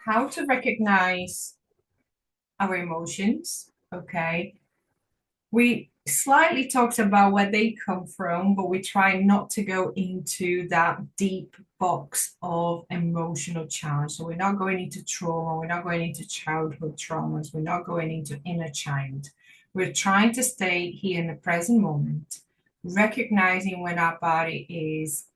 how to recognize our emotions. Okay. We slightly talked about where they come from, but we try not to go into that deep box of emotional challenge. So we're not going into trauma, we're not going into childhood traumas, we're not going into inner child. We're trying to stay here in the present moment, recognizing when our body is,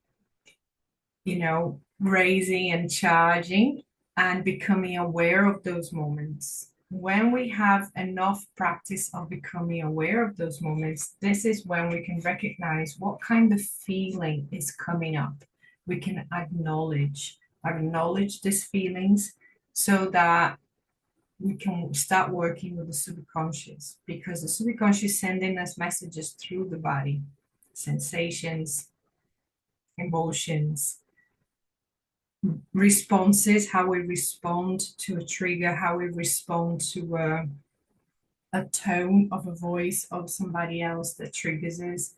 raising and charging and becoming aware of those moments. When we have enough practice of becoming aware of those moments, this is when we can recognize what kind of feeling is coming up. We can acknowledge these feelings so that we can start working with the subconscious, because the subconscious is sending us messages through the body, sensations, emotions, responses, how we respond to a trigger, how we respond to a tone of a voice of somebody else that triggers us,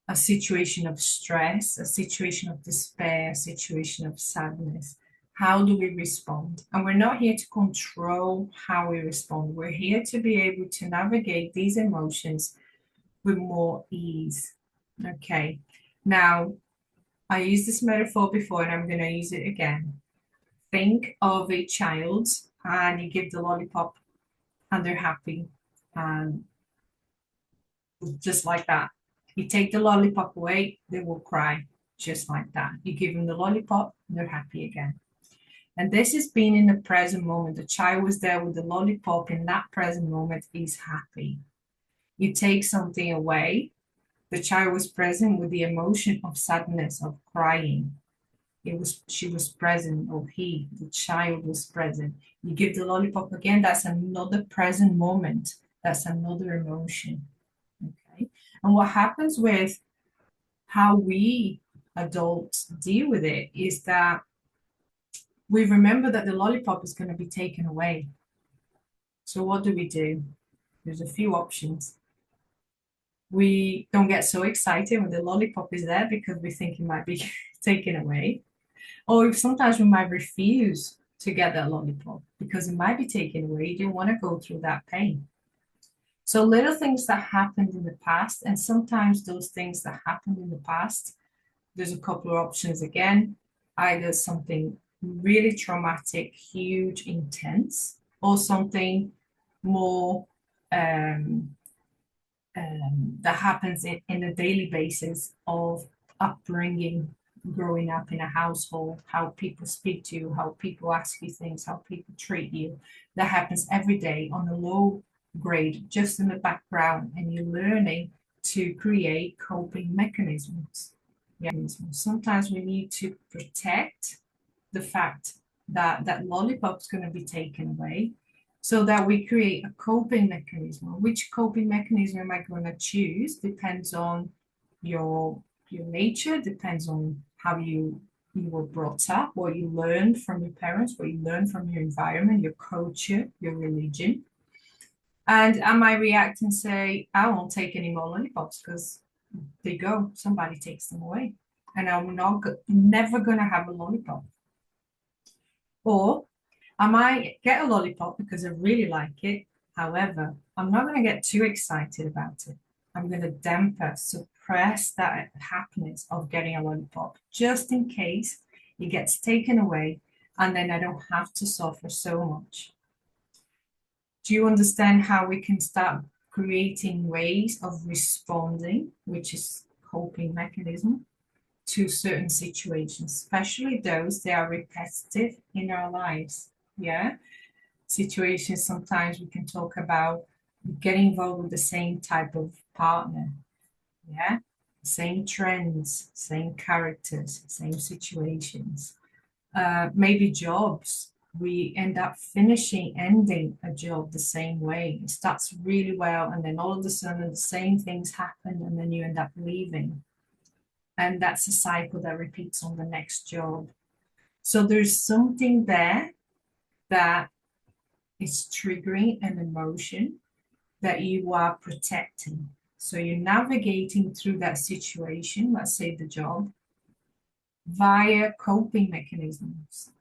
a situation of stress, a situation of despair, a situation of sadness. How do we respond? And we're not here to control how we respond. We're here to be able to navigate these emotions with more ease. Okay. Now, I used this metaphor before and I'm going to use it again. Think of a child and you give the lollipop and they're happy, and just like that. You take the lollipop away, they will cry just like that. You give them the lollipop, they're happy again. And this is being in the present moment. The child was there with the lollipop in that present moment, is happy. You take something away, the child was present with the emotion of sadness, of crying. She was present, or he, the child was present. You give the lollipop again, that's another present moment. That's another emotion. Okay. And what happens with how we adults deal with it is that we remember that the lollipop is going to be taken away. So what do? There's a few options. We don't get so excited when the lollipop is there because we think it might be taken away. Or sometimes we might refuse to get that lollipop because it might be taken away. You don't want to go through that pain. So little things that happened in the past, and sometimes those things that happened in the past, there's a couple of options again. Either something really traumatic, huge, intense, or something more um, that happens in a daily basis of upbringing, growing up in a household, how people speak to you, how people ask you things, how people treat you. That happens every day on a low grade, just in the background, and you're learning to create coping mechanisms. Yeah. Sometimes we need to protect the fact that that lollipop is going to be taken away so that we create a coping mechanism. Which coping mechanism am I going to choose depends on your nature, depends on how you were brought up, what you learned from your parents, what you learned from your environment, your culture, your religion. And I might react and say, I won't take any more lollipops because they go, somebody takes them away. And I'm not never gonna have a lollipop. Or I might get a lollipop because I really like it. However, I'm not going to get too excited about it. I'm going to damper, suppress that happiness of getting a lollipop just in case it gets taken away and then I don't have to suffer so much. Do you understand how we can start creating ways of responding, which is coping mechanism, to certain situations, especially those that are repetitive in our lives? Yeah. Situations, sometimes we can talk about getting involved with the same type of partner. Yeah. Same trends, same characters, same situations. Maybe jobs. We end up ending a job the same way. It starts really well, and then all of a sudden the same things happen, and then you end up leaving. And that's a cycle that repeats on the next job. So there's something there that is triggering an emotion that you are protecting. So you're navigating through that situation, let's say the job, via coping mechanisms.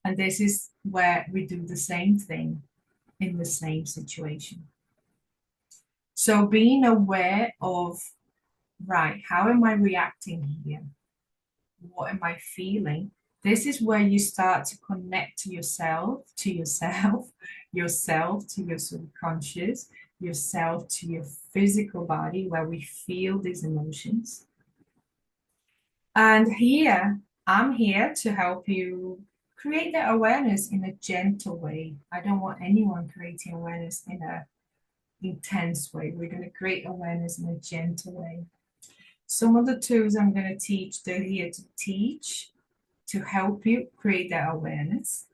And this is where we do the same thing in the same situation. So being aware of, right, how am I reacting here? What am I feeling? This is where you start to connect to yourself, yourself to your subconscious, yourself to your physical body, where we feel these emotions. And here, I'm here to help you create that awareness in a gentle way. I don't want anyone creating awareness in a intense way. We're going to create awareness in a gentle way. Some of the tools I'm going to teach, they're here to teach, to help you create that awareness.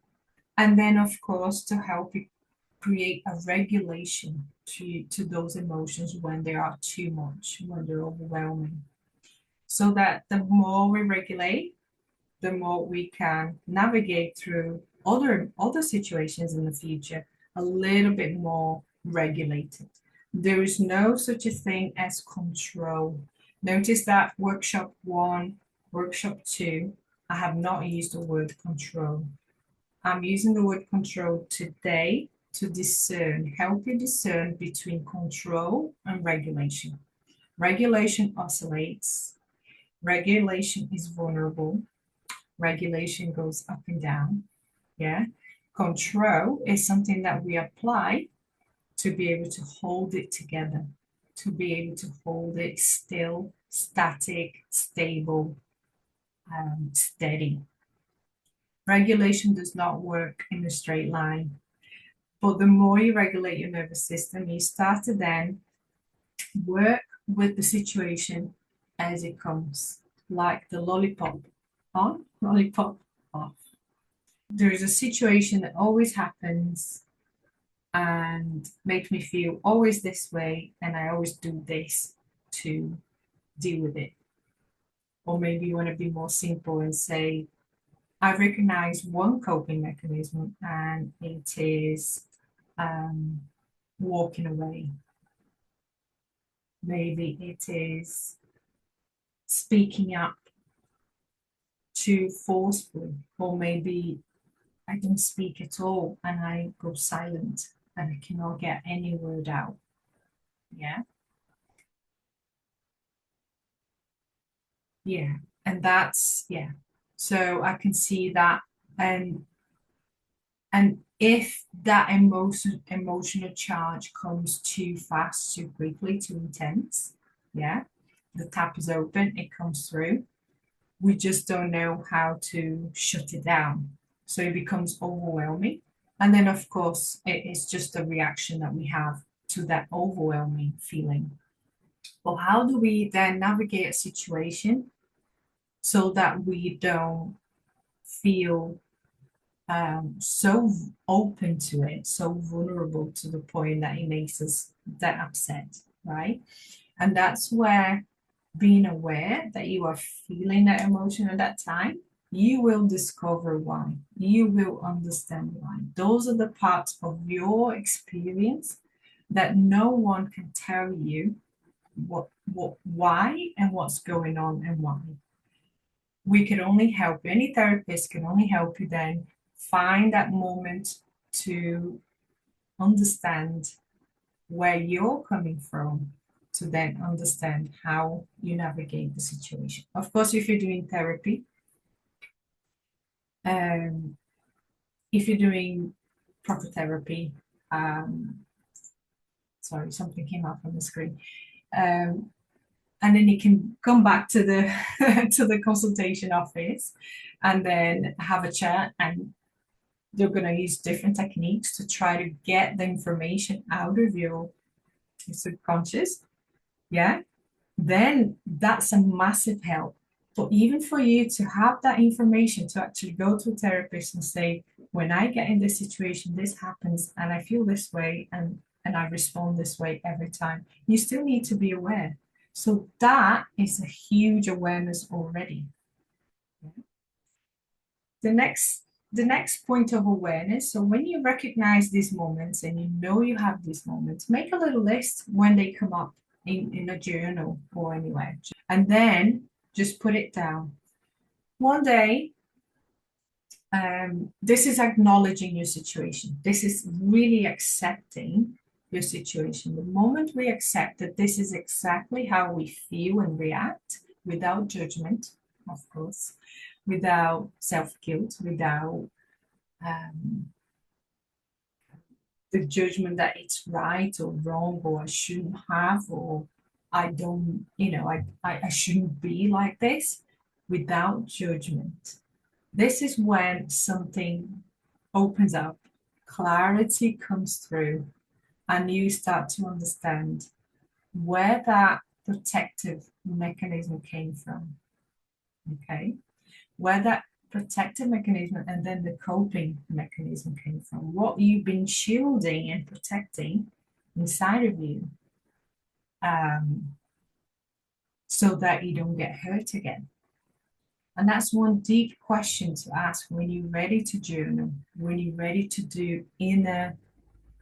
And then, of course, to help you create a regulation to those emotions when they are too much, when they're overwhelming. So that the more we regulate, the more we can navigate through other situations in the future a little bit more regulated. There is no such a thing as control. Notice that workshop 1, workshop 2, I have not used the word control. I'm using the word control today to discern, help you discern between control and regulation. Regulation oscillates. Regulation is vulnerable. Regulation goes up and down. Yeah. Control is something that we apply to be able to hold it together, to be able to hold it still, static, stable, steady. Regulation does not work in a straight line. But the more you regulate your nervous system, you start to then work with the situation as it comes, like the lollipop on, lollipop off. There is a situation that always happens and makes me feel always this way, and I always do this to deal with it. Or maybe you want to be more simple and say, I recognize one coping mechanism, and it is walking away. Maybe it is speaking up too forcefully, or maybe I don't speak at all and I go silent and I cannot get any word out. Yeah. Yeah. And that's, yeah. So I can see that. And if that emotional charge comes too fast, too quickly, too intense, yeah, the tap is open, it comes through. We just don't know how to shut it down. So it becomes overwhelming. And then, of course, it is just a reaction that we have to that overwhelming feeling. Well, how do we then navigate a situation so that we don't feel so open to it, so vulnerable to the point that it makes us that upset, right? And that's where being aware that you are feeling that emotion at that time, you will discover why. You will understand why. Those are the parts of your experience that no one can tell you why and what's going on and why. We can only help you. Any therapist can only help you then find that moment to understand where you're coming from, to then understand how you navigate the situation. Of course, if you're doing therapy, um, if you're doing proper therapy, sorry, something came up on the screen. And then you can come back to the to the consultation office and then have a chat, and they're going to use different techniques to try to get the information out of your subconscious. Yeah, then that's a massive help. But even for you to have that information to actually go to a therapist and say, when I get in this situation, this happens and I feel this way and I respond this way every time, you still need to be aware. So that is a huge awareness already. The next point of awareness, so when you recognize these moments and you know you have these moments, make a little list when they come up in a journal or anywhere, and then just put it down. One day, This is acknowledging your situation. This is really accepting your situation. The moment we accept that this is exactly how we feel and react without judgment, of course, without self-guilt, without um, the judgment that it's right or wrong, or I shouldn't have, or I don't, I shouldn't be like this, without judgment. This is when something opens up, clarity comes through, and you start to understand where that protective mechanism came from. Okay. Where that protective mechanism and then the coping mechanism came from, what you've been shielding and protecting inside of you, um, so that you don't get hurt again. And that's one deep question to ask when you're ready to journal, when you're ready to do inner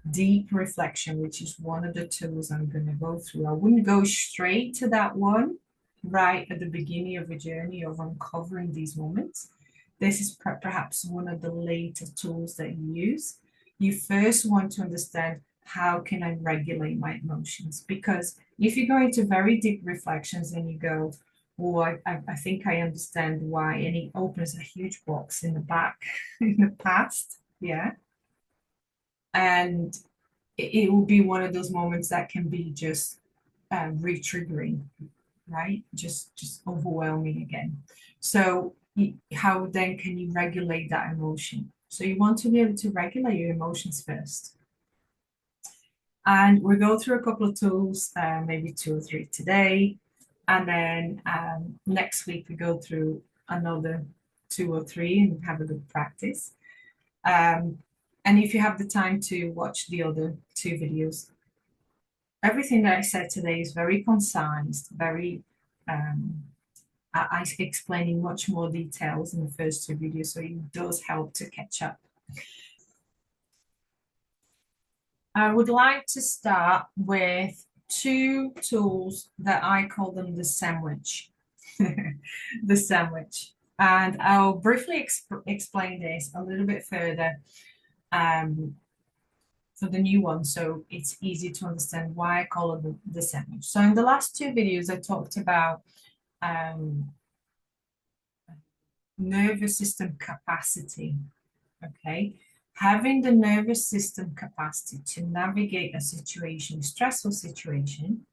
deep reflection, which is one of the tools I'm going to go through. I wouldn't go straight to that one right at the beginning of a journey of uncovering these moments. This is perhaps one of the later tools that you use. You first want to understand, how can I regulate my emotions? Because if you go into very deep reflections and you go, oh, I think I understand why, and it opens a huge box in the back in the past, yeah. And it will be one of those moments that can be just re-triggering, right? Just overwhelming again. So how then can you regulate that emotion? So you want to be able to regulate your emotions first. And we'll go through a couple of tools, maybe 2 or 3 today. And then next week we go through another 2 or 3 and have a good practice. And if you have the time to watch the other 2 videos, everything that I said today is very concise, very I explaining much more details in the first 2 videos, so it does help to catch up. I would like to start with 2 tools that I call them the sandwich. The sandwich. And I'll briefly explain this a little bit further for the new one, so it's easy to understand why I call it the sandwich. So in the last 2 videos, I talked about nervous system capacity, okay? Having the nervous system capacity to navigate a situation, stressful situation,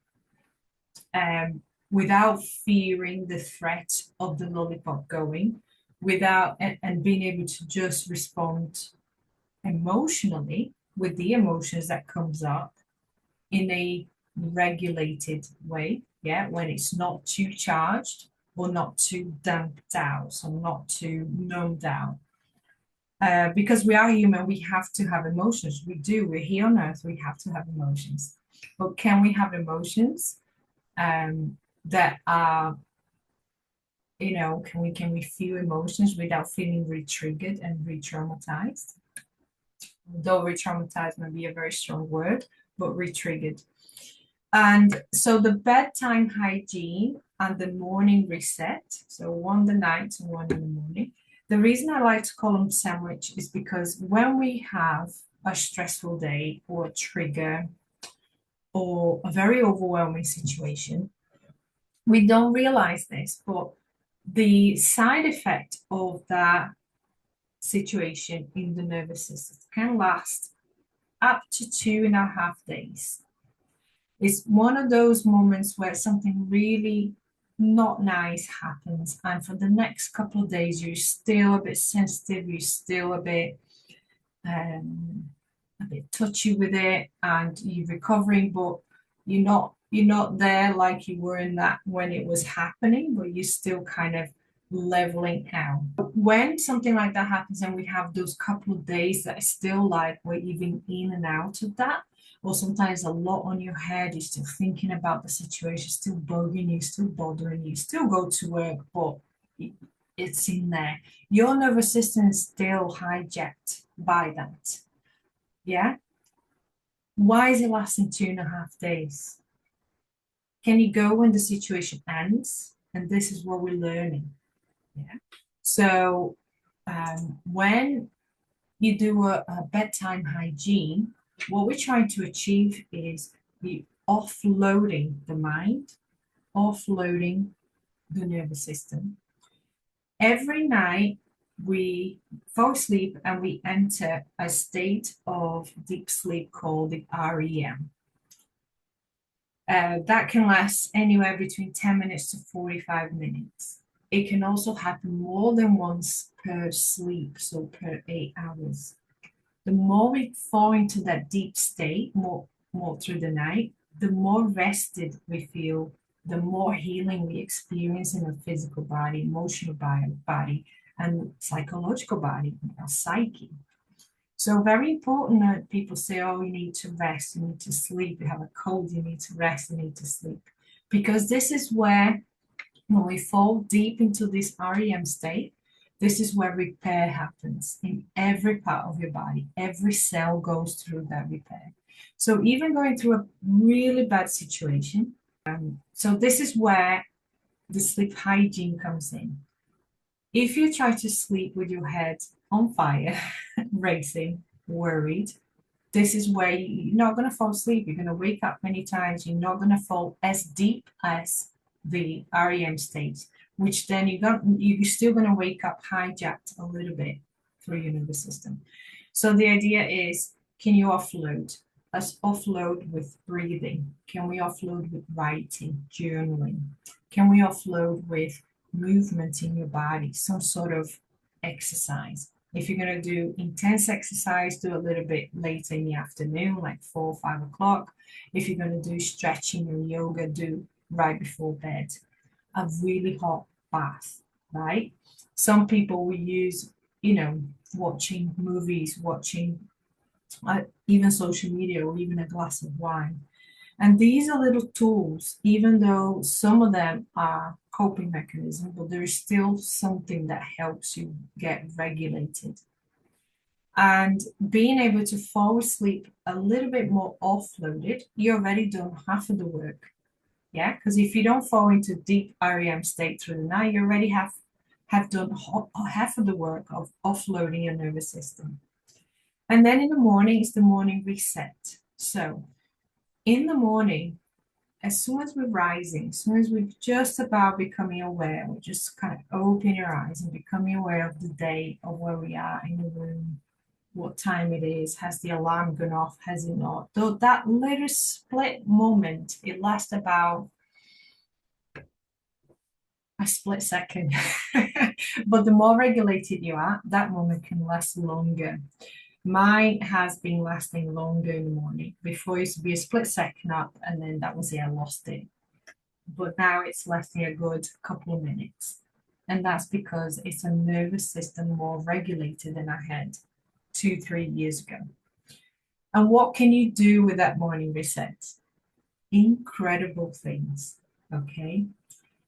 without fearing the threat of the lollipop going, without, and being able to just respond emotionally with the emotions that comes up in a regulated way, yeah, when it's not too charged or not too damped out, so not too numbed out. Because we are human, we have to have emotions. We do. We're here on earth. We have to have emotions. But can we have emotions that are, can we feel emotions without feeling re-triggered and re-traumatized? Though re-traumatized might be a very strong word, but re-triggered. And so the bedtime hygiene and the morning reset, so one the night and one in the morning. The reason I like to call them sandwich is because when we have a stressful day or a trigger or a very overwhelming situation, we don't realize this, but the side effect of that situation in the nervous system can last up to 2.5 days. It's one of those moments where something really not nice happens, and for the next couple of days, you're still a bit sensitive, you're still a bit touchy with it, and you're recovering, but you're not there like you were in that when it was happening, but you're still kind of leveling out. When something like that happens and we have those couple of days that is still like we're even in and out of that, or sometimes a lot on your head, you're still thinking about the situation, still bugging you, still bothering you, still go to work, but it's in there. Your nervous system is still hijacked by that. Yeah? Why is it lasting 2.5 days? Can you go when the situation ends? And this is what we're learning. Yeah. So When you do a bedtime hygiene, what we're trying to achieve is the offloading the mind, offloading the nervous system. Every night we fall asleep and we enter a state of deep sleep called the REM. That can last anywhere between 10 minutes to 45 minutes. It can also happen more than once per sleep, so per 8 hours. The more we fall into that deep state, more through the night, the more rested we feel, the more healing we experience in our physical body, emotional body, and psychological body, our psyche. So very important that people say, oh, you need to rest, you need to sleep, you have a cold, you need to rest, you need to sleep. Because this is where, when we fall deep into this REM state, this is where repair happens in every part of your body. Every cell goes through that repair. So even going through a really bad situation, so this is where the sleep hygiene comes in. If you try to sleep with your head on fire, racing, worried, this is where you're not going to fall asleep. You're going to wake up many times. You're not going to fall as deep as the REM state, which then you're still going to wake up hijacked a little bit through your nervous system. So the idea is, can you offload? Let's offload with breathing. Can we offload with writing, journaling? Can we offload with movement in your body, some sort of exercise? If you're going to do intense exercise, do a little bit later in the afternoon, like 4 or 5 o'clock. If you're going to do stretching or yoga, do right before bed. A really hot bath, right? Some people will use, watching movies, watching even social media, or even a glass of wine. And these are little tools, even though some of them are coping mechanisms, but there is still something that helps you get regulated. And being able to fall asleep a little bit more offloaded, you already done half of the work. Yeah, because if you don't fall into deep REM state through the night, you already have done half of the work of offloading your nervous system. And then in the morning is the morning reset. So in the morning, as soon as we're rising, as soon as we're just about becoming aware, we just kind of open your eyes and becoming aware of the day, of where we are in the room, what time it is, has the alarm gone off, has it not? Though that little split moment, it lasts about a split second. But the more regulated you are, that moment can last longer. Mine has been lasting longer in the morning. Before it used to be a split second up, and then that was it, I lost it. But now it's lasting a good couple of minutes. And that's because it's a nervous system more regulated than I had 2, 3 years ago. And what can you do with that morning reset? Incredible things, okay?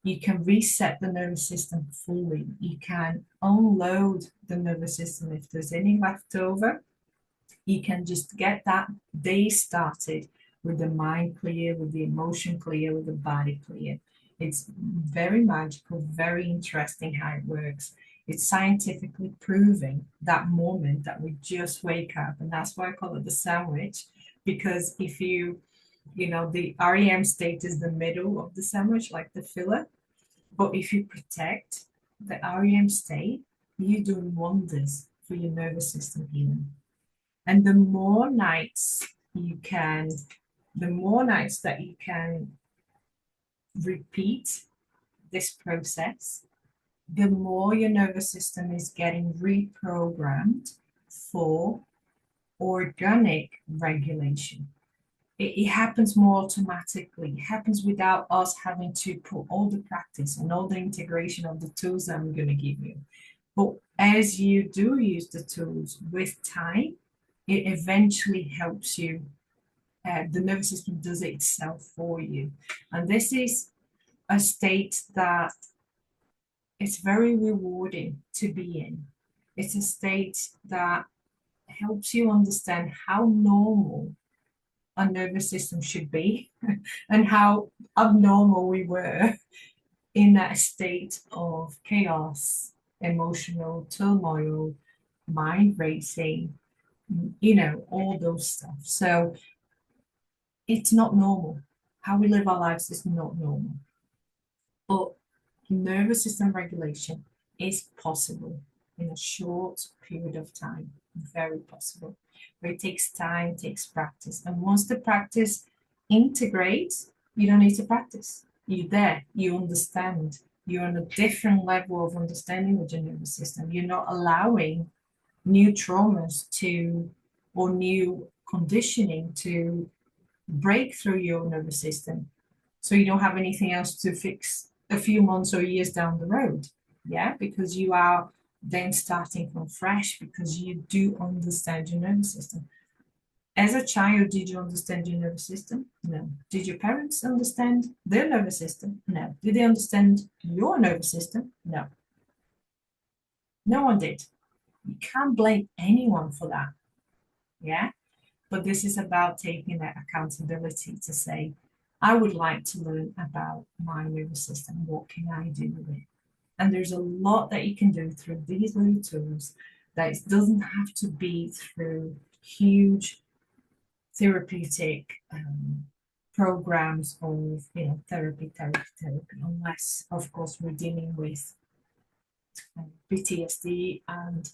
You can reset the nervous system fully. You can unload the nervous system if there's any left over. You can just get that day started with the mind clear, with the emotion clear, with the body clear. It's very magical, very interesting how it works. It's scientifically proving that moment that we just wake up. And that's why I call it the sandwich, because if the REM state is the middle of the sandwich, like the filler. But if you protect the REM state, you're doing wonders for your nervous system healing. And the more nights that you can repeat this process, the more your nervous system is getting reprogrammed for organic regulation. It happens more automatically. It happens without us having to put all the practice and all the integration of the tools that I'm going to give you. But as you do use the tools with time, it eventually helps you. The nervous system does it itself for you. And this is a state that it's very rewarding to be in. It's a state that helps you understand how normal a nervous system should be and how abnormal we were in that state of chaos, emotional turmoil, mind racing, all those stuff. So it's not normal. How we live our lives is not normal. But nervous system regulation is possible in a short period of time, very possible. But it takes time, takes practice. And once the practice integrates, you don't need to practice. You're there, you understand. You're on a different level of understanding with your nervous system. You're not allowing new traumas to or new conditioning to break through your nervous system. So you don't have anything else to fix a few months or years down the road. Yeah, because you are then starting from fresh because you do understand your nervous system. As a child, did you understand your nervous system? No. Did your parents understand their nervous system? No. Did they understand your nervous system? No. No one did. You can't blame anyone for that. Yeah. But this is about taking that accountability to say, I would like to learn about my nervous system. What can I do with it? And there's a lot that you can do through these little tools that it doesn't have to be through huge therapeutic programs of therapy, unless of course we're dealing with PTSD and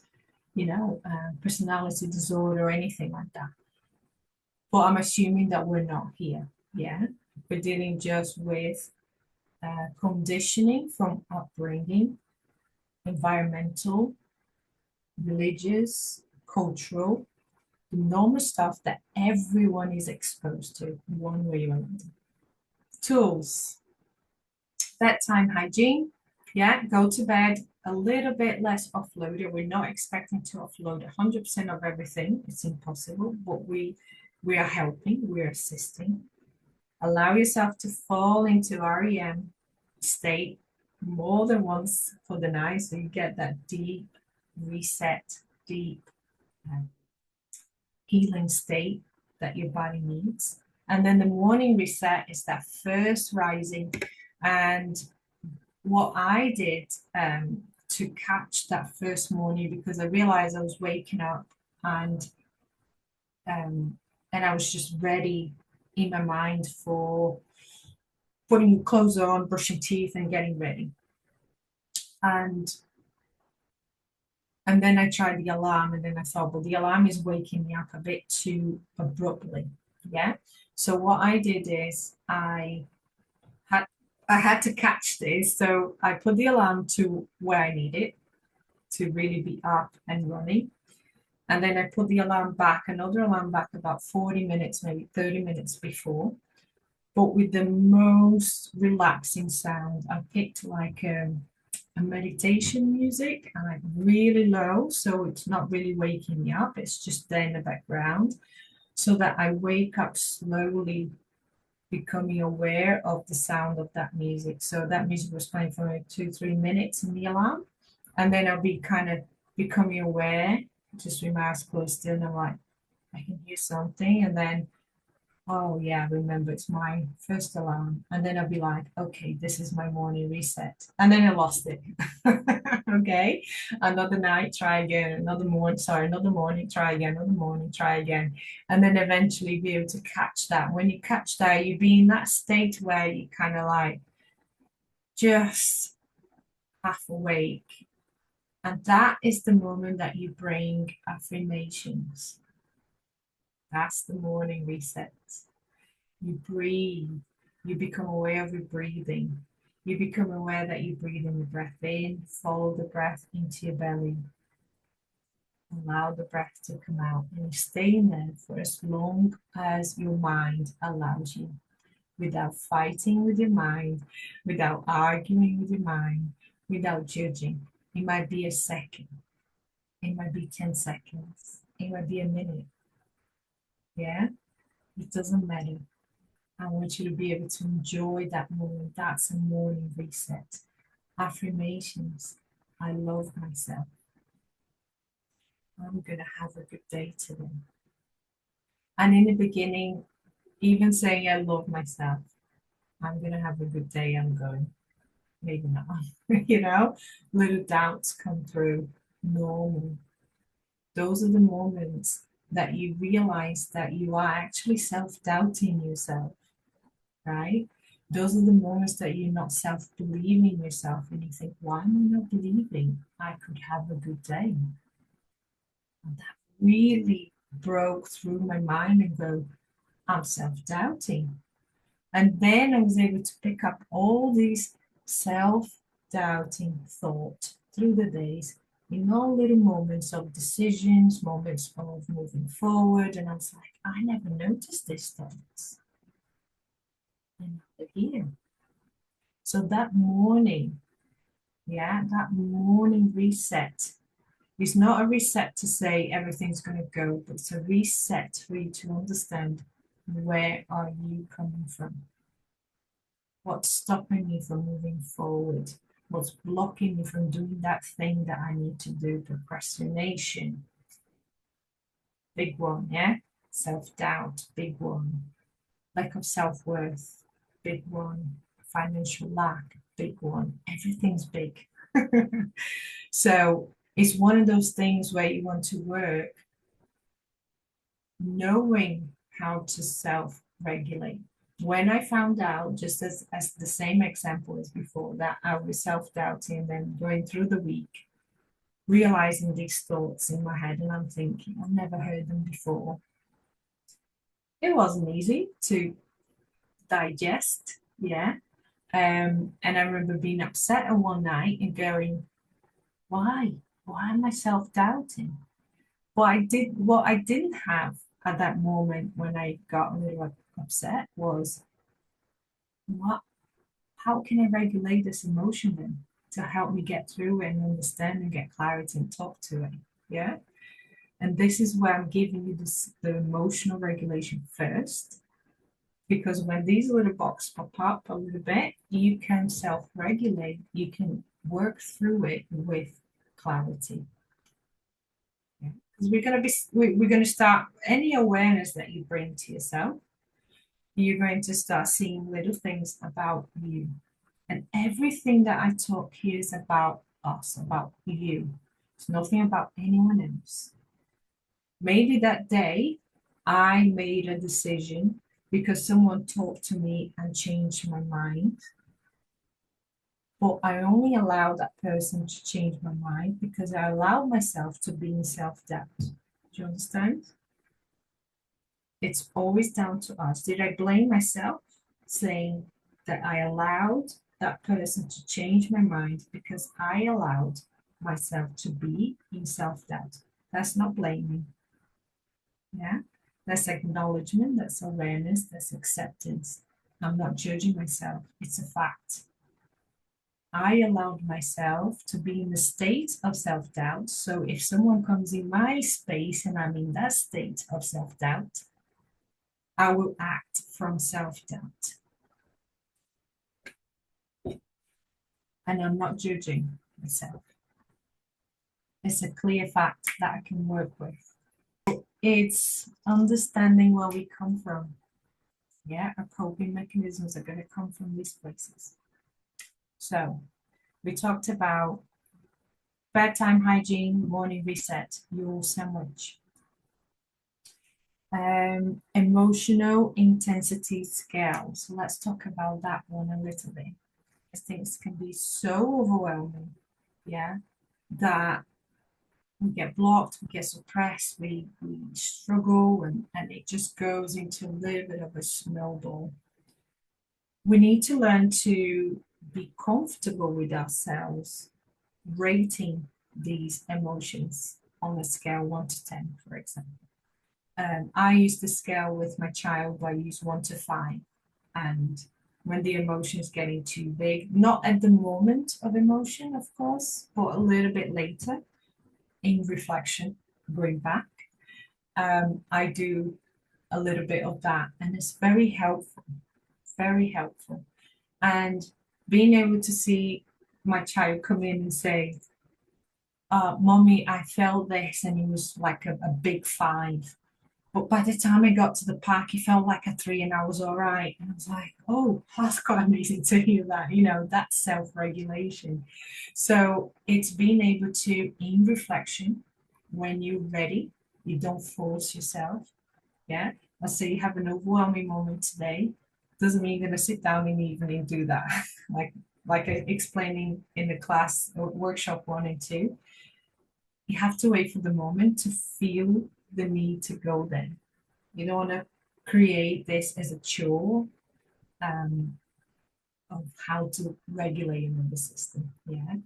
personality disorder or anything like that. But I'm assuming that we're not here. Yeah, we're dealing just with conditioning from upbringing, environmental, religious, cultural, the normal stuff that everyone is exposed to one way or another. Tools, bedtime hygiene. Yeah, go to bed a little bit less offloaded. We're not expecting to offload 100% of everything. It's impossible, but we are helping, we're assisting. Allow yourself to fall into REM state more than once for the night so you get that deep reset, deep healing state that your body needs. And then the morning reset is that first rising. And what I did to catch that first morning, because I realized I was waking up and I was just ready in my mind for putting clothes on, brushing teeth, and getting ready. And then I tried the alarm, and then I thought, well, the alarm is waking me up a bit too abruptly. Yeah. So what I did is I had to catch this. So I put the alarm to where I need it to really be up and running. And then I put the alarm back, another alarm back about 40 minutes, maybe 30 minutes before, but with the most relaxing sound. I picked like a meditation music and like really low, so it's not really waking me up. It's just there in the background so that I wake up slowly, becoming aware of the sound of that music. So that music was playing for like 2-3 minutes in the alarm. And then I'll be kind of becoming aware, just with my eyes closed still, and I'm like, I can hear something. And then, oh yeah, remember it's my first alarm. And then I'll be like, okay, this is my morning reset. And then I lost it. Okay. Another night, try again. Another morning, try again. Another morning, try again. And then eventually be able to catch that. When you catch that, you be in that state where you kind of like just half awake. And that is the moment that you bring affirmations. That's the morning reset. You breathe. You become aware of your breathing. You become aware that you're breathing the breath in, follow the breath into your belly. Allow the breath to come out and you stay in there for as long as your mind allows you, without fighting with your mind, without arguing with your mind, without judging. It might be a second, it might be 10 seconds, it might be a minute. Yeah, it doesn't matter. I want you to be able to enjoy that moment. That's a morning reset. Affirmations. I love myself. I'm going to have a good day today. And in the beginning, even saying I love myself, I'm going to have a good day, I'm going. maybe not, little doubts come through, normal. Those are the moments that you realize that you are actually self-doubting yourself, right? Those are the moments that you're not self-believing yourself and you think, why am I not believing I could have a good day? And that really broke through my mind and go, I'm self-doubting. And then I was able to pick up all these self-doubting thoughts through the days in all little moments of decisions, moments of moving forward. And I was like, I never noticed these thoughts. And now they're here. So that morning, that morning reset is not a reset to say everything's going to go, but it's a reset for you to understand where are you coming from? What's stopping me from moving forward? What's blocking me from doing that thing that I need to do? Procrastination, big one, yeah? Self-doubt, big one. Lack of self-worth, big one. Financial lack, big one. Everything's big. So it's one of those things where you want to work knowing how to self-regulate. When I found out, just as the same example as before, that I was self-doubting and then going through the week, realizing these thoughts in my head, and I'm thinking, I've never heard them before. It wasn't easy to digest, yeah. And I remember being upset one night and going, why? Why am I self-doubting? What I didn't have at that moment when I got a little upset was what how can I regulate this emotion then to help me get through it and understand and get clarity and talk to it? Yeah. And this is where I'm giving you the emotional regulation first, because when these little boxes pop up a little bit, you can self-regulate, you can work through it with clarity. Yeah. Because we're gonna start any awareness that you bring to yourself, you're going to start seeing little things about you. And everything that I talk here is about us, about you. It's nothing about anyone else. Maybe that day I made a decision because someone talked to me and changed my mind. But I only allowed that person to change my mind because I allowed myself to be in self-doubt. Do you understand? It's always down to us. Did I blame myself saying that I allowed that person to change my mind because I allowed myself to be in self-doubt? That's not blaming. Yeah. That's acknowledgement, that's awareness, that's acceptance. I'm not judging myself. It's a fact. I allowed myself to be in a state of self-doubt. So if someone comes in my space and I'm in that state of self-doubt, I will act from self-doubt. And I'm not judging myself. It's a clear fact that I can work with. It's understanding where we come from. Yeah, our coping mechanisms are going to come from these places. So we talked about bedtime hygiene, morning reset, your sandwich. Emotional intensity scale. So let's talk about that one a little bit. Because things can be so overwhelming, yeah, that we get blocked, we get suppressed, we struggle, and it just goes into a little bit of a snowball. We need to learn to be comfortable with ourselves, rating these emotions on a scale 1 to 10, for example. I use the scale with my child, I use 1 to 5. And when the emotion is getting too big, not at the moment of emotion, of course, but a little bit later in reflection, going back, I do a little bit of that. And it's very helpful, very helpful. And being able to see my child come in and say, Mommy, I felt this, and it was like a big 5. But by the time I got to the park, it felt like a three and I was all right. And I was like, oh, that's quite amazing to hear that, that's self-regulation. So it's being able to, in reflection, when you're ready, you don't force yourself. Yeah. Let's say you have an overwhelming moment today. Doesn't mean you're gonna sit down in the evening and do that. like explaining in the class or workshop 1 and 2. You have to wait for the moment to feel the need to go there. You don't want to create this as a chore um, of how to regulate your nervous system. Yeah.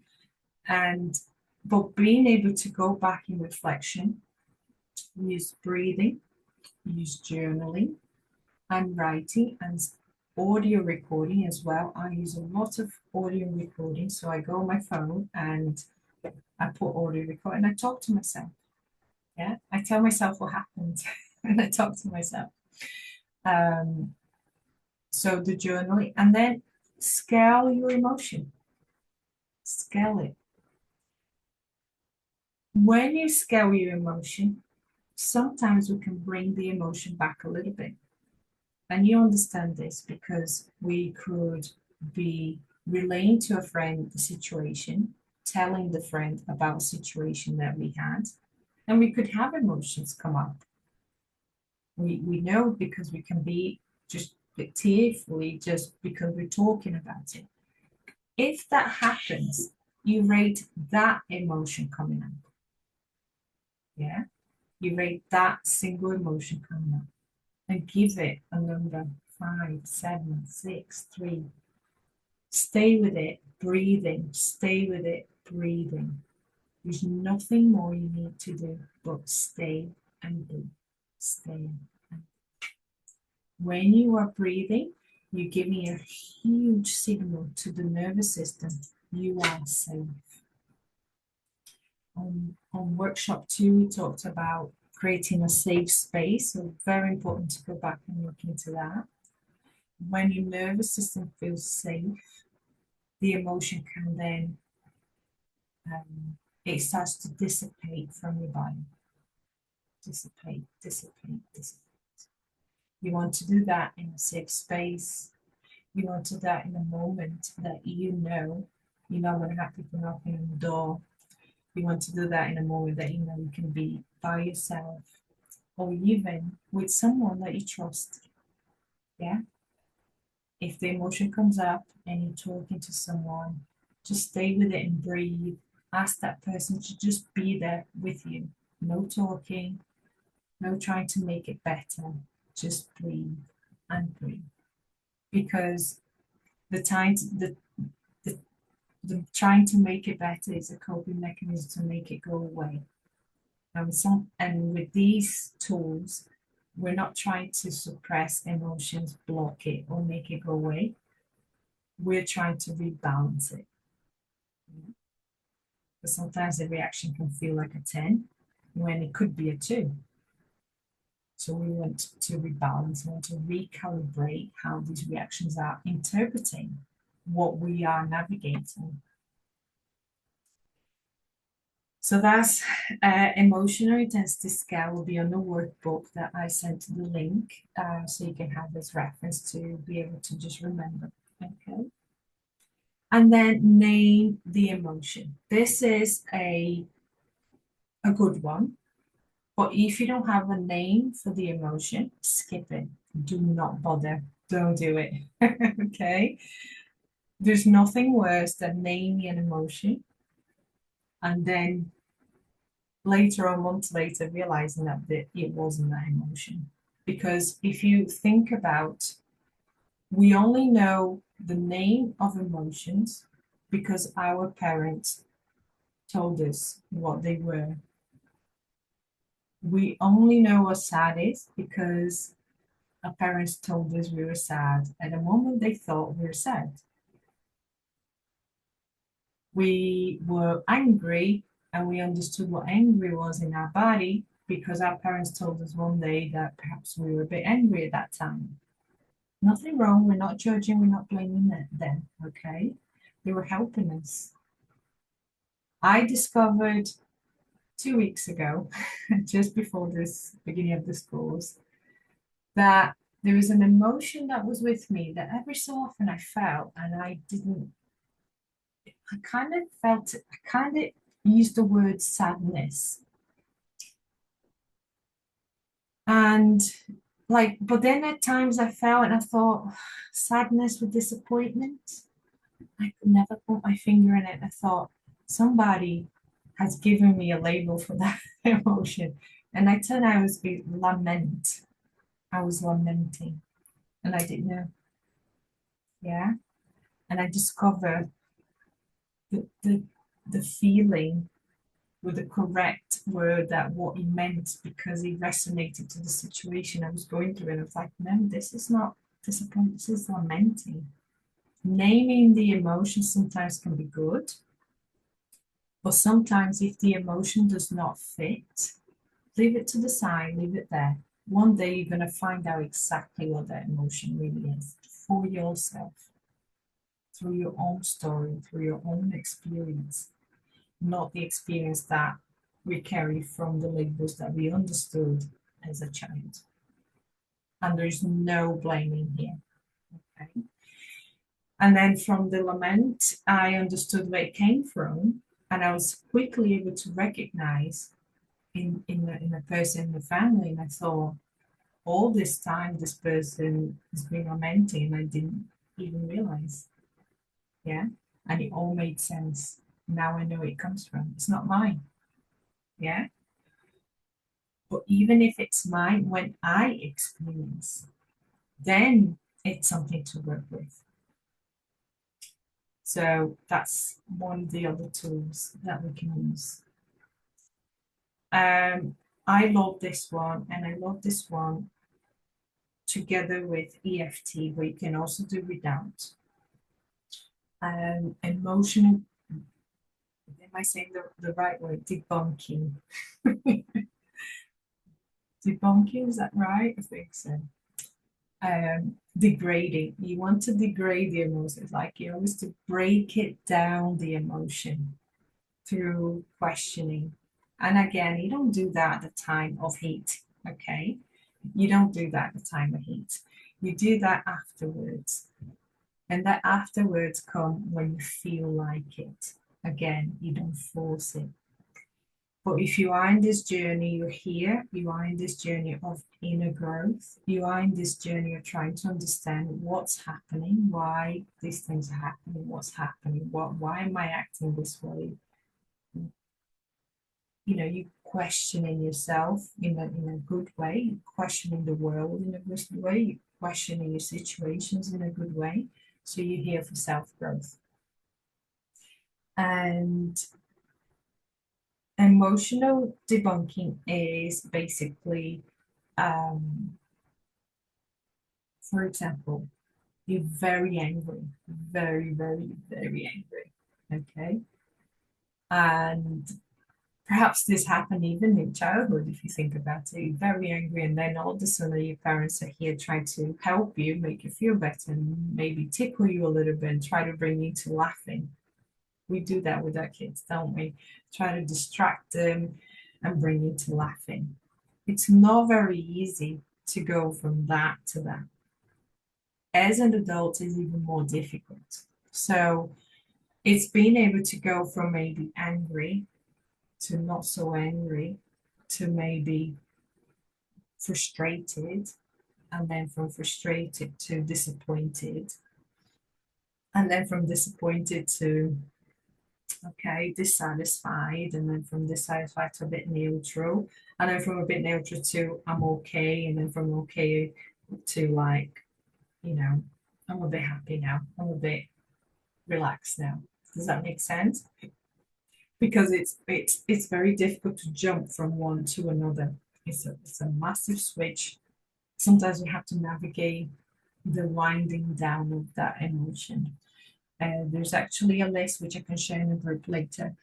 And but being able to go back in reflection, use breathing, use journaling and writing and audio recording as well. I use a lot of audio recording. So I go on my phone and I put audio record and I talk to myself. Yeah. I tell myself what happened and I talk to myself. Um, So the journaling, and then scale your emotion. Scale it. When you scale your emotion, sometimes we can bring the emotion back a little bit. And you understand this because we could be relaying to a friend the situation, telling the friend about a situation that we had, and we could have emotions come up. We know because we can be just tearfully just because we're talking about it. If that happens, you rate that emotion coming up. Yeah. You rate that single emotion coming up and give it a number 5, 7, 6, 3. Stay with it, breathing. Stay with it, breathing. There's nothing more you need to do but stay and breathe. Stay. When you are breathing, you're giving a huge signal to the nervous system. You are safe. On workshop 2, we talked about creating a safe space. So very important to go back and look into that. When your nervous system feels safe, the emotion can then, it starts to dissipate from your body. Dissipate, dissipate, dissipate. You want to do that in a safe space. You want to do that in a moment that you're not going to have people knocking on the door. You want to do that in a moment that you can be by yourself or even with someone that you trust. Yeah. If the emotion comes up and you're talking to someone, just stay with it and breathe. Ask that person to just be there with you. No talking, no trying to make it better. Just breathe and breathe. Because the time to, the trying to make it better is a coping mechanism to make it go away. And with these tools, we're not trying to suppress emotions, block it, or make it go away. We're trying to rebalance it. But sometimes the reaction can feel like a 10 when it could be a 2. So we want to rebalance, we want to recalibrate how these reactions are interpreting what we are navigating. So that's emotional intensity scale will be on the workbook that I sent the link, so you can have this reference to be able to just remember. Okay. And then name the emotion. This is a good one, but if you don't have a name for the emotion, skip it. Do not bother. Don't do it. Okay. There's nothing worse than naming an emotion and then later on, months later, realizing that it wasn't that emotion. Because if you think about, we only know the name of emotions because our parents told us what they were. We only know what sad is because our parents told us we were sad at the moment they thought we were sad. We were angry and we understood what angry was in our body because our parents told us one day that perhaps we were a bit angry at that time. Nothing wrong, we're not judging, we're not blaming them, okay? They were helping us. I discovered 2 weeks ago, just before this beginning of this course, that there was an emotion that was with me that every so often I felt, and I kind of felt it, I kind of used the word sadness. And like, but then at times I felt and I thought, sadness with disappointment. I could never put my finger in it. I thought, somebody has given me a label for that emotion. And I turned out it was lament. I was lamenting and I didn't know. Yeah. And I discovered the, the, the feeling with the correct word that what he meant because he resonated to the situation I was going through. And I was like, no, this is not disappointment, this is lamenting. Naming the emotion sometimes can be good, but sometimes if the emotion does not fit, leave it to the side, leave it there. One day you're going to find out exactly what that emotion really is for yourself, through your own story, through your own experience, not the experience that we carry from the labels that we understood as a child. And there's no blaming here. Okay. And then from the lament, I understood where it came from, and I was quickly able to recognize in the person in the family. And I thought, all this time, this person has been lamenting, and I didn't even realize. Yeah. And it all made sense. Now I know it comes from. It's not mine. Yeah. But even if it's mine, when I experience, then it's something to work with. So that's one of the other tools that we can use. I love this one, and I love this one together with EFT, where you can also do without. Emotional, am I saying the right word? Debunking. Debunking, is that right? I think so. Degrading. You want to degrade the emotions, like you always to break it down the emotion through questioning. And again, you don't do that at the time of heat, okay? You don't do that at the time of heat. You do that afterwards. And that afterwards come when you feel like it. Again, you don't force it. But if you are in this journey, you're here, you are in this journey of inner growth, you are in this journey of trying to understand what's happening, why these things are happening, what's happening, why am I acting this way? You know, you questioning yourself in a good way, questioning the world in a good way, questioning your situations in a good way. So you're here for self-growth. And emotional debunking is basically, for example, you're very angry, very, very, very angry. Okay. And perhaps this happened even in childhood, if you think about it. You're very angry, and then all of a sudden your parents are here trying to help you, make you feel better, and maybe tickle you a little bit and try to bring you to laughing. We do that with our kids, don't we? Try to distract them and bring you to laughing. It's not very easy to go from that to that. As an adult is even more difficult. So it's being able to go from maybe angry to not so angry to maybe frustrated, and then from frustrated to disappointed, and then from disappointed to okay, dissatisfied, and then from dissatisfied to a bit neutral, and then from a bit neutral to I'm okay, and then from okay to like, you know, I'm a bit happy now, I'm a bit relaxed now. Does that make sense? Because it's very difficult to jump from one to another. It's a massive switch. Sometimes we have to navigate the winding down of that emotion. There's actually a list which I can share in the group later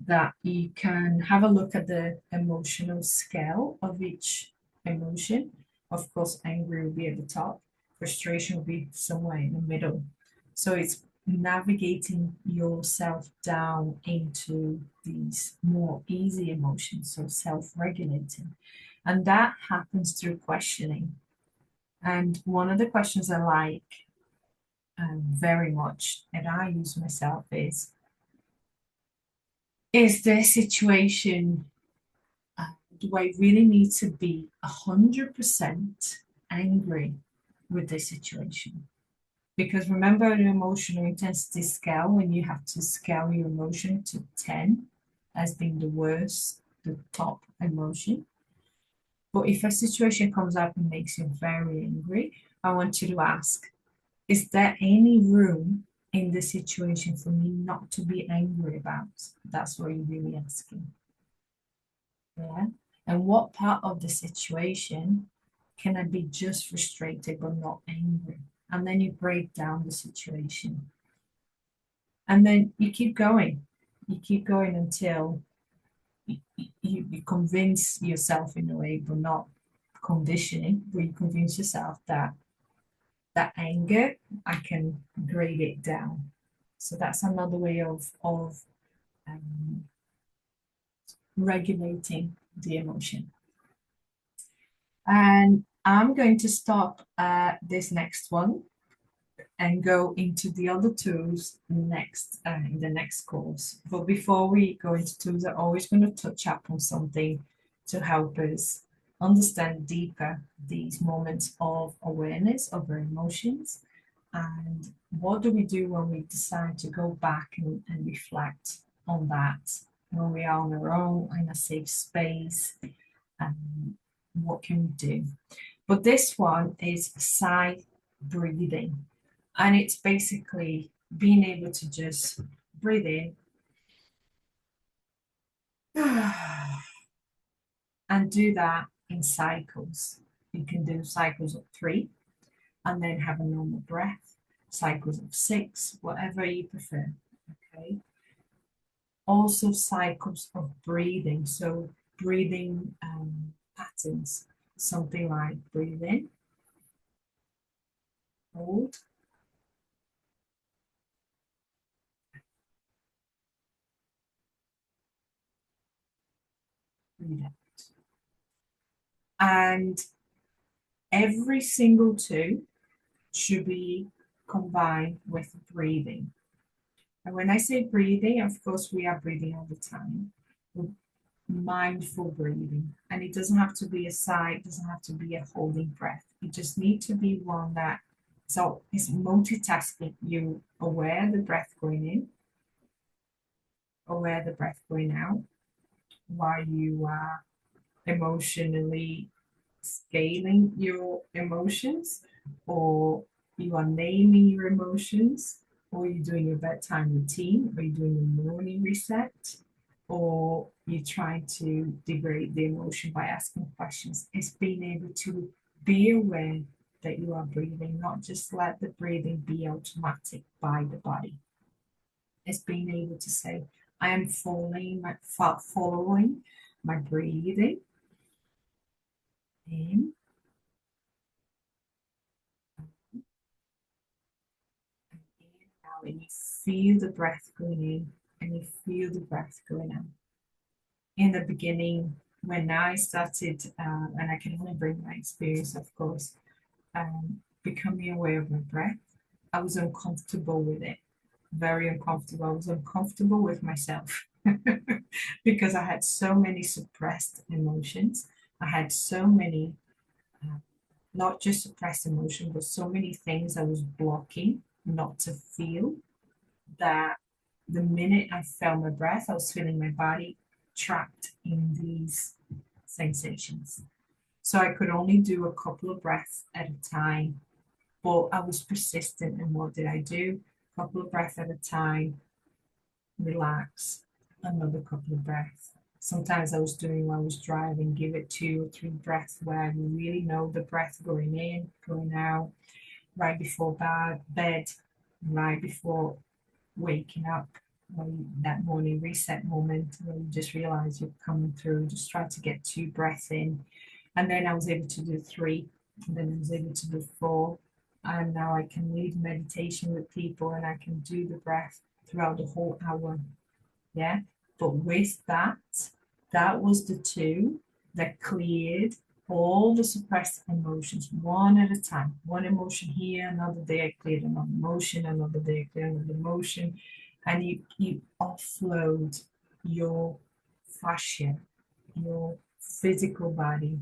that you can have a look at the emotional scale of each emotion. Of course, angry will be at the top, frustration will be somewhere in the middle. So it's navigating yourself down into these more easy emotions, so self-regulating. And that happens through questioning. And one of the questions I like very much, and I use myself, is this situation, do I really need to be 100% angry with this situation? Because remember the emotional intensity scale, when you have to scale your emotion to 10 as being the worst, the top emotion. But if a situation comes up and makes you very angry, I want you to ask, is there any room in the situation for me not to be angry about? That's what you're really asking. Yeah. And what part of the situation can I be just frustrated but not angry? And then you break down the situation. And then you keep going. You keep going until you convince yourself in a way, but not conditioning, but you convince yourself that that anger, I can grade it down. So that's another way of um, regulating the emotion. And I'm going to stop this next one and go into the other tools next in the next course. But before we go into tools, I'm always going to touch up on something to help us understand deeper these moments of awareness of our emotions. And what do we do when we decide to go back and reflect on that? When we are on our own in a safe space, what can we do? But this one is sigh breathing. And it's basically being able to just breathe in and do that in cycles. You can do cycles of 3 and then have a normal breath, cycles of 6, whatever you prefer. Okay. Also, cycles of breathing. So, breathing patterns, something like breathe in, hold, breathe out. And every single two should be combined with breathing. And when I say breathing, of course, we are breathing all the time. Mindful breathing. And it doesn't have to be a sigh, it doesn't have to be a holding breath. It just needs to be one that so it's multitasking. You aware the breath going in, aware the breath going out, while you are emotionally scaling your emotions, or you are naming your emotions, or you're doing your bedtime routine, or you're doing your morning reset, or you're trying to degrade the emotion by asking questions. It's being able to be aware that you are breathing, not just let the breathing be automatic by the body. It's being able to say, I am following my breathing in. Now, and you feel the breath going in and you feel the breath going out. In the beginning, when I started, and I can only bring my experience, of course, becoming aware of my breath, I was uncomfortable with it, very uncomfortable. I was uncomfortable with myself because I had so many suppressed emotions. I had so many, uh, not just suppressed emotion, but so many things I was blocking not to feel that the minute I felt my breath, I was feeling my body trapped in these sensations. So I could only do a couple of breaths at a time, but I was persistent. And what did I do? A couple of breaths at a time, relax, another couple of breaths. Sometimes I was doing while I was driving, give it 2 or 3 breaths where I really know the breath going in, going out, right before bed, right before waking up, that morning reset moment where you just realize you're coming through, just try to get 2 breaths in. And then I was able to do 3, and then I was able to do 4, And now I can lead meditation with people and I can do the breath throughout the whole hour. Yeah. But with that, that was the tool that cleared all the suppressed emotions one at a time. One emotion here, another day I cleared another emotion, another day I cleared another emotion. And you offload your fascia, your physical body.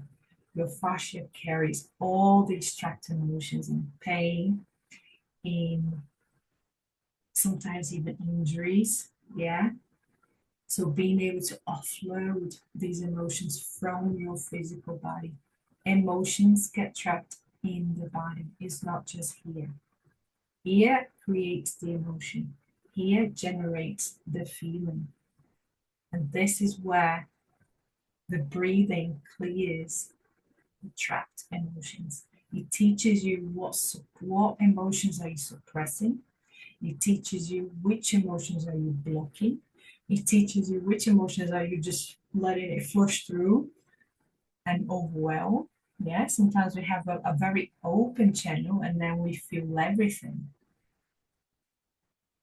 Your fascia carries all these trapped emotions in pain, in sometimes even injuries. Yeah. So being able to offload these emotions from your physical body. Emotions get trapped in the body. It's not just here. Here creates the emotion. Here generates the feeling. And this is where the breathing clears the trapped emotions. It teaches you what emotions are you suppressing. It teaches you which emotions are you blocking. It teaches you which emotions are you just letting it flush through and overwhelm. Yeah, sometimes we have a very open channel and then we feel everything.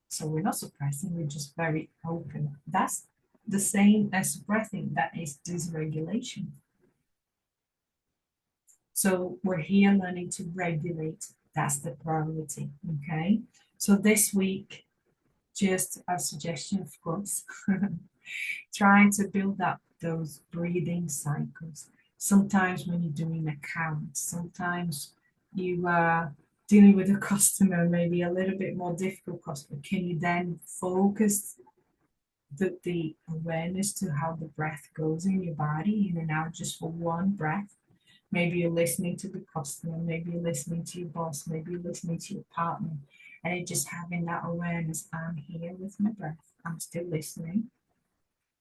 So we're not suppressing, we're just very open. That's the same as breathing, that is dysregulation. So we're here learning to regulate. That's the priority. Okay. So this week, just a suggestion, of course, trying to build up those breathing cycles. Sometimes when you're doing accounts, sometimes you are dealing with a customer, maybe a little bit more difficult customer. Can you then focus the awareness to how the breath goes in your body in and out just for one breath? Maybe you're listening to the customer, maybe you're listening to your boss, maybe you're listening to your partner, and you're just having that awareness. I'm here with my breath. I'm still listening.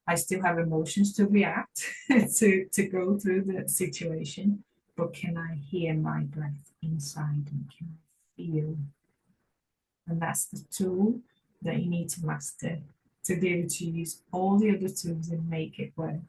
I still have emotions to react to go through the situation, but can I hear my breath inside and can I feel? And that's the tool that you need to master to be able to use all the other tools and make it work.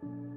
you.